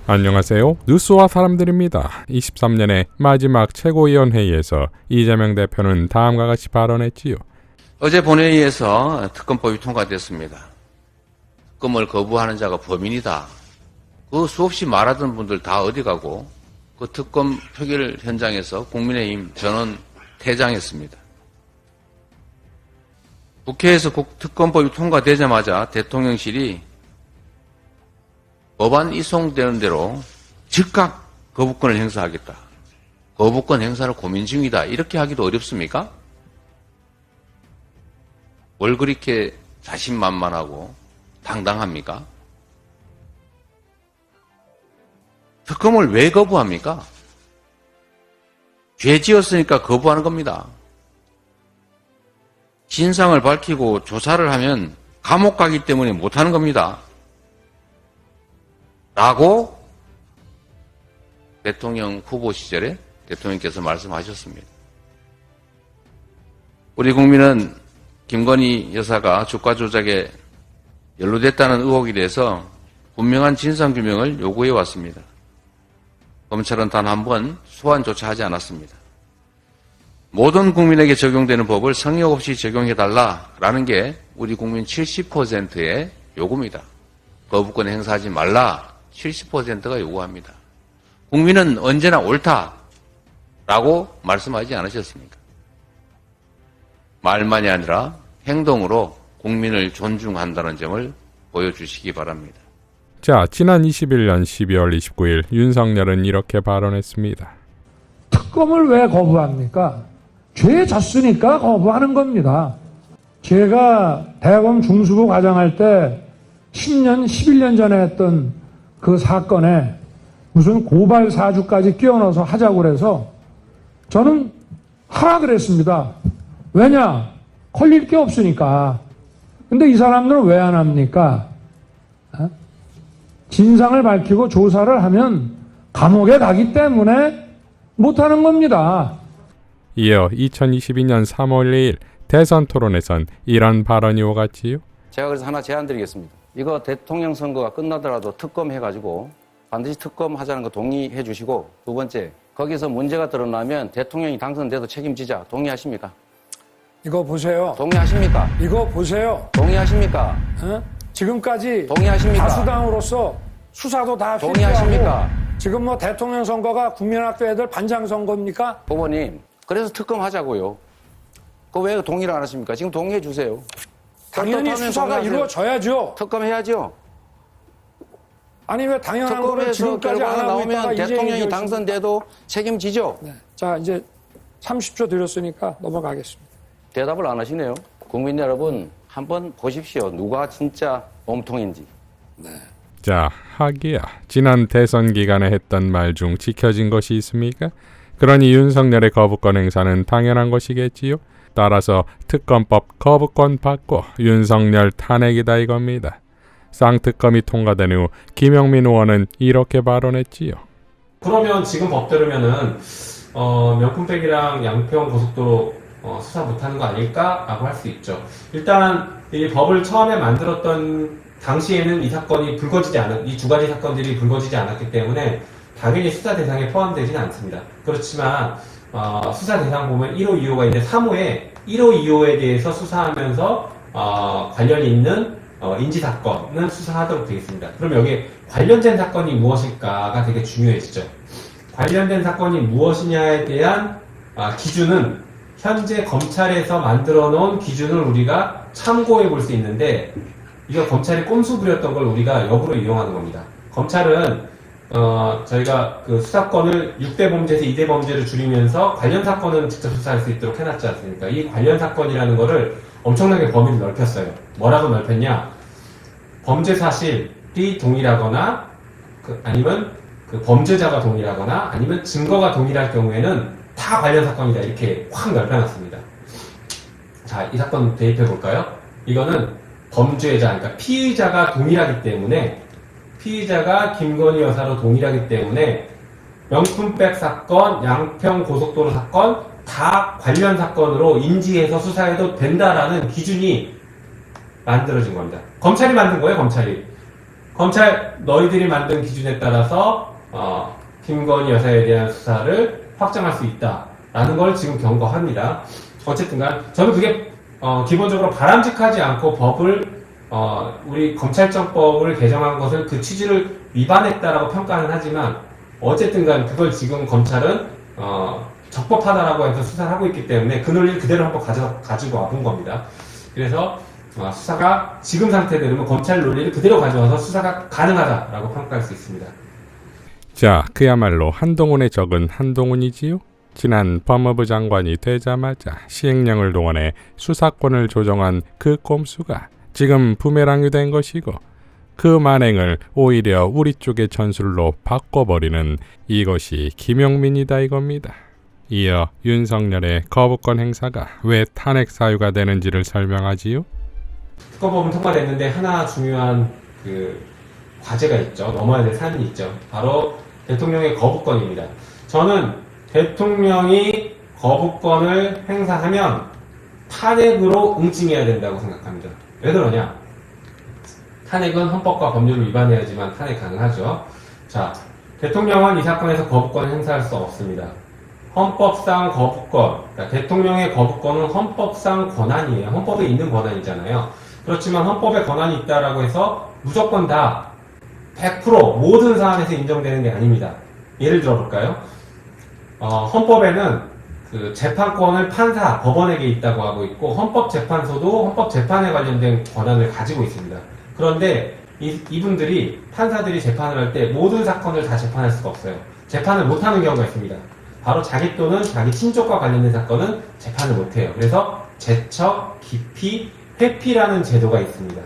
안녕하세요. 뉴스와 사람들입니다. 23년의 마지막 최고위원회의에서 이재명 대표는 다음과 같이 발언했지요. 어제 본회의에서 특검법이 통과됐습니다. 특검을 거부하는 자가 범인이다. 그 수없이 말하던 분들 다 어디 가고 그 특검 표결 현장에서 국민의힘 전원 퇴장했습니다. 국회에서 특검법이 통과되자마자 대통령실이 법안 이송되는 대로 즉각 거부권을 행사하겠다. 거부권 행사를 고민 중이다. 이렇게 하기도 어렵습니까? 뭘 그렇게 자신만만하고 당당합니까? 특검을 왜 거부합니까? 죄 지었으니까 거부하는 겁니다. 진상을 밝히고 조사를 하면 감옥 가기 때문에 못하는 겁니다. 라고 대통령 후보 시절에 대통령께서 말씀하셨습니다. 우리 국민은 김건희 여사가 주가 조작에 연루됐다는 의혹에 대해서 분명한 진상규명을 요구해 왔습니다. 검찰은 단 한 번 소환조차 하지 않았습니다. 모든 국민에게 적용되는 법을 성역 없이 적용해달라라는 게 우리 국민 70%의 요구입니다. 거부권 행사하지 말라 70%가 요구합니다. 국민은 언제나 옳다라고 말씀하지 않으셨습니까? 말만이 아니라 행동으로 국민을 존중한다는 점을 보여주시기 바랍니다. 자, 지난 21년 12월 29일 윤석열은 이렇게 발언했습니다. 특검을 왜 거부합니까? 죄 졌으니까 거부하는 겁니다. 제가 대검 중수부 과장할 때 10년, 11년 전에 했던 그 사건에 무슨 고발 사주까지 끼워넣어서 하자고 그래서 저는 하라 그랬습니다. 왜냐? 걸릴 게 없으니까. 근데 이 사람들은 왜 안 합니까? 진상을 밝히고 조사를 하면 감옥에 가기 때문에 못하는 겁니다. 이어 2022년 3월 2일 대선 토론에선 이런 발언이 오갔지요. 제가 그래서 하나 제안드리겠습니다. 이거 대통령 선거가 끝나더라도 특검 해가지고 반드시 특검 하자는 거 동의해 주시고, 두 번째, 거기서 문제가 드러나면 대통령이 당선돼도 책임지자. 동의하십니까? 이거 보세요. 동의하십니까? 이거 보세요. 동의하십니까? 지금까지 동의하십니까? 다수당으로서 수사도 다 동의하십니까? 실패하고 지금 뭐 대통령 선거가 국민학교 애들 반장 선거입니까? 후보님, 그래서 특검 하자고요. 그거 왜 동의를 안 하십니까? 지금 동의해 주세요. 당연히 수사가 이루어져야죠. 특검 해야죠. 아니 왜 당연한 거를 특검에서 지금까지 안 결과가 하고 있다가 나오면 이제 대통령이 얘기하십니까? 당선돼도 책임지죠. 네. 자, 이제 30초 드렸으니까 넘어가겠습니다. 대답을 안 하시네요. 국민 여러분, 한번 보십시오. 누가 진짜 몸통인지. 자, 하기야. 지난 대선 기간에 했던 말 중 지켜진 것이 있습니까? 그러니 윤석열의 거부권 행사는 당연한 것이겠지요. 따라서 특검법 거부권 받고 윤석열 탄핵이다 이겁니다. 쌍특검이 통과된 후 김영민 의원은 이렇게 발언했지요. 그러면 지금 법대로면은 명품백이랑 양평 고속도로 수사 못하는 거 아닐까라고 할 수 있죠. 일단 이 법을 처음에 만들었던 당시에는 이 사건이 이 두 가지 사건들이 불거지지 않았기 때문에 당연히 수사 대상에 포함되지는 않습니다. 그렇지만 수사 대상 보면 1호, 2호가 있는데 3호에 1호, 2호에 대해서 수사하면서 관련이 있는 인지사건은 수사하도록 되겠습니다. 그럼 여기 관련된 사건이 무엇일까가 되게 중요해지죠. 관련된 사건이 무엇이냐에 대한 기준은 현재 검찰에서 만들어 놓은 기준을 우리가 참고해 볼 수 있는데, 이거 검찰이 꼼수 부렸던 걸 우리가 역으로 이용하는 겁니다. 검찰은 저희가 그 수사권을 6대 범죄에서 2대 범죄를 줄이면서 관련 사건은 직접 수사할 수 있도록 해놨지 않습니까? 이 관련 사건이라는 거를 엄청나게 범위를 넓혔어요. 뭐라고 넓혔냐? 범죄 사실이 동일하거나 아니면 그 범죄자가 동일하거나 아니면 증거가 동일할 경우에는 다 관련 사건이다, 이렇게 확 넓혀놨습니다. 자, 이 사건 대입해 볼까요? 이거는 범죄자, 그러니까 피의자가 동일하기 때문에, 피의자가 김건희 여사로 동일하기 때문에 명품백 사건, 양평 고속도로 사건 다 관련 사건으로 인지해서 수사해도 된다라는 기준이 만들어진 겁니다. 검찰이 만든 거예요, 검찰이. 검찰 너희들이 만든 기준에 따라서 김건희 여사에 대한 수사를 확정할 수 있다라는 걸 지금 경고합니다. 어쨌든간 저는 그게 기본적으로 바람직하지 않고 법을 우리 검찰청법을 개정한 것을 그 취지를 위반했다라고 평가는 하지만 어쨌든간 그걸 지금 검찰은 적법하다라고 해서 수사를 하고 있기 때문에 그 논리를 그대로 한번 가지고 와본 겁니다. 그래서 수사가 지금 상태대로면 검찰 논리를 그대로 가져와서 수사가 가능하다라고 평가할 수 있습니다. 자, 그야말로 한동훈의 적은 한동훈이지요. 지난 법무부 장관이 되자마자 시행령을 동원해 수사권을 조정한 그 꼼수가 지금 부메랑이 된 것이고 그 만행을 오히려 우리 쪽의 전술로 바꿔버리는 이것이 김용민이다 이겁니다. 이어 윤석열의 거부권 행사가 왜 탄핵 사유가 되는지를 설명하지요. 특검법은 통과됐는데 하나 중요한 과제가 있죠. 넘어야 될 산이 있죠. 바로 대통령의 거부권입니다. 저는 대통령이 거부권을 행사하면 탄핵으로 응징해야 된다고 생각합니다. 왜 그러냐? 탄핵은 헌법과 법률을 위반해야지만 탄핵 가능하죠. 자, 대통령은 이 사건에서 거부권을 행사할 수 없습니다. 헌법상 거부권, 그러니까 대통령의 거부권은 헌법상 권한이에요. 헌법에 있는 권한이잖아요. 그렇지만 헌법에 권한이 있다라고 해서 무조건 다 100% 모든 사안에서 인정되는 게 아닙니다. 예를 들어볼까요? 헌법에는 그 재판권을 판사, 법원에게 있다고 하고 있고 헌법재판소도 헌법재판에 관련된 권한을 가지고 있습니다. 그런데 이분들이 판사들이 재판을 할 때 모든 사건을 다 재판할 수가 없어요. 재판을 못하는 경우가 있습니다. 바로 자기 또는 자기 친족과 관련된 사건은 재판을 못해요. 그래서 제척, 기피, 회피라는 제도가 있습니다.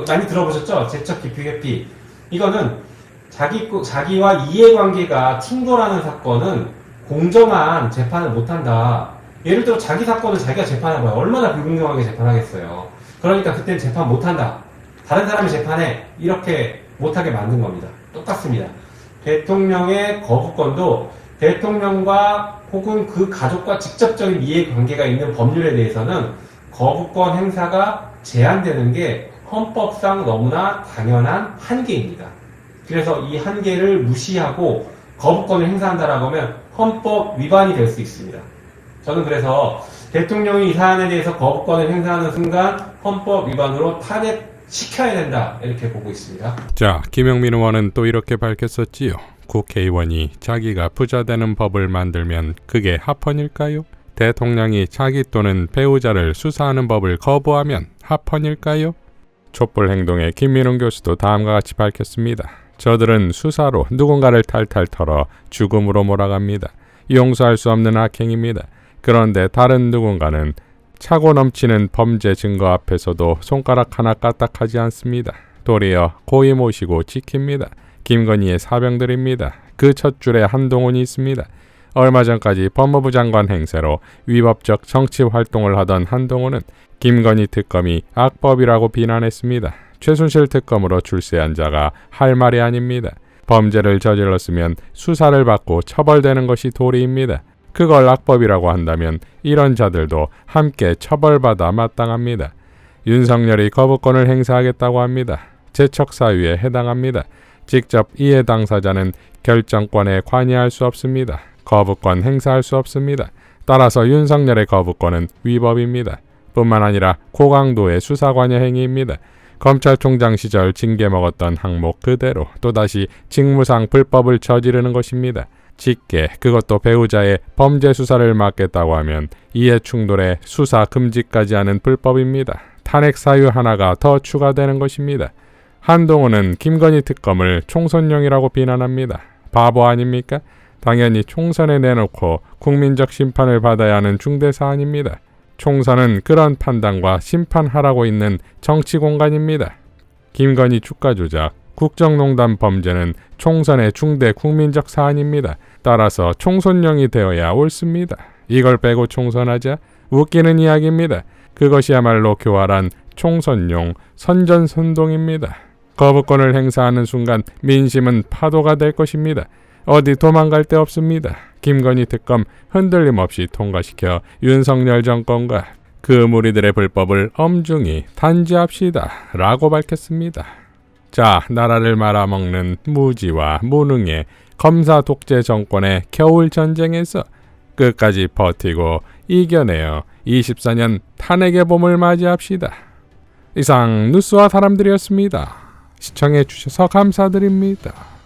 많이 들어보셨죠? 제척, 기피, 회피. 이거는 자기와 이해관계가 충돌하는 사건은 공정한 재판을 못한다. 예를 들어 자기 사건을 자기가 재판해봐요. 얼마나 불공정하게 재판하겠어요. 그러니까 그때는 재판 못한다. 다른 사람이 재판해. 이렇게 못하게 만든 겁니다. 똑같습니다. 대통령의 거부권도 대통령과 혹은 그 가족과 직접적인 이해관계가 있는 법률에 대해서는 거부권 행사가 제한되는 게 헌법상 너무나 당연한 한계입니다. 그래서 이 한계를 무시하고 거부권을 행사한다라고 하면 헌법 위반이 될 수 있습니다. 저는 그래서 대통령이 이 사안에 대해서 거부권을 행사하는 순간 헌법 위반으로 탄핵시켜야 된다 이렇게 보고 있습니다. 자, 김용민 의원은 또 이렇게 밝혔었지요. 국회의원이 자기가 부자 되는 법을 만들면 그게 합헌일까요? 대통령이 자기 또는 배우자를 수사하는 법을 거부하면 합헌일까요? 촛불 행동의 김민웅 교수도 다음과 같이 밝혔습니다. 저들은 수사로 누군가를 탈탈 털어 죽음으로 몰아갑니다. 용서할 수 없는 악행입니다. 그런데 다른 누군가는 차고 넘치는 범죄 증거 앞에서도 손가락 하나 까딱하지 않습니다. 도리어 고이 모시고 지킵니다. 김건희의 사병들입니다. 그 첫 줄에 한동훈이 있습니다. 얼마 전까지 법무부 장관 행세로 위법적 정치 활동을 하던 한동훈은 김건희 특검이 악법이라고 비난했습니다. 최순실 특검으로 출세한 자가 할 말이 아닙니다. 범죄를 저질렀으면 수사를 받고 처벌되는 것이 도리입니다. 그걸 악법이라고 한다면 이런 자들도 함께 처벌받아 마땅합니다. 윤석열이 거부권을 행사하겠다고 합니다. 제척 사유에 해당합니다. 직접 이해 당사자는 결정권에 관여할 수 없습니다. 거부권 행사할 수 없습니다. 따라서 윤석열의 거부권은 위법입니다. 뿐만 아니라 고강도의 수사 관여 행위입니다. 검찰총장 시절 징계 먹었던 항목 그대로 또다시 직무상 불법을 저지르는 것입니다. 직계, 그것도 배우자의 범죄 수사를 맡겠다고 하면 이해 충돌에 수사 금지까지 하는 불법입니다. 탄핵 사유 하나가 더 추가되는 것입니다. 한동훈은 김건희 특검을 총선용이라고 비난합니다. 바보 아닙니까? 당연히 총선에 내놓고 국민적 심판을 받아야 하는 중대 사안입니다. 총선은 그런 판단과 심판하라고 있는 정치 공간입니다. 김건희 주가 조작, 국정농단 범죄는 총선의 중대 국민적 사안입니다. 따라서 총선용이 되어야 옳습니다. 이걸 빼고 총선하자? 웃기는 이야기입니다. 그것이야말로 교활한 총선용 선전선동입니다. 거부권을 행사하는 순간 민심은 파도가 될 것입니다. 어디 도망갈 데 없습니다. 김건희 특검 흔들림 없이 통과시켜 윤석열 정권과 그 무리들의 불법을 엄중히 단죄합시다 라고 밝혔습니다. 자, 나라를 말아먹는 무지와 무능의 검사 독재 정권의 겨울 전쟁에서 끝까지 버티고 이겨내어 24년 탄핵의 봄을 맞이합시다. 이상 뉴스와 사람들이었습니다. 시청해 주셔서 감사드립니다.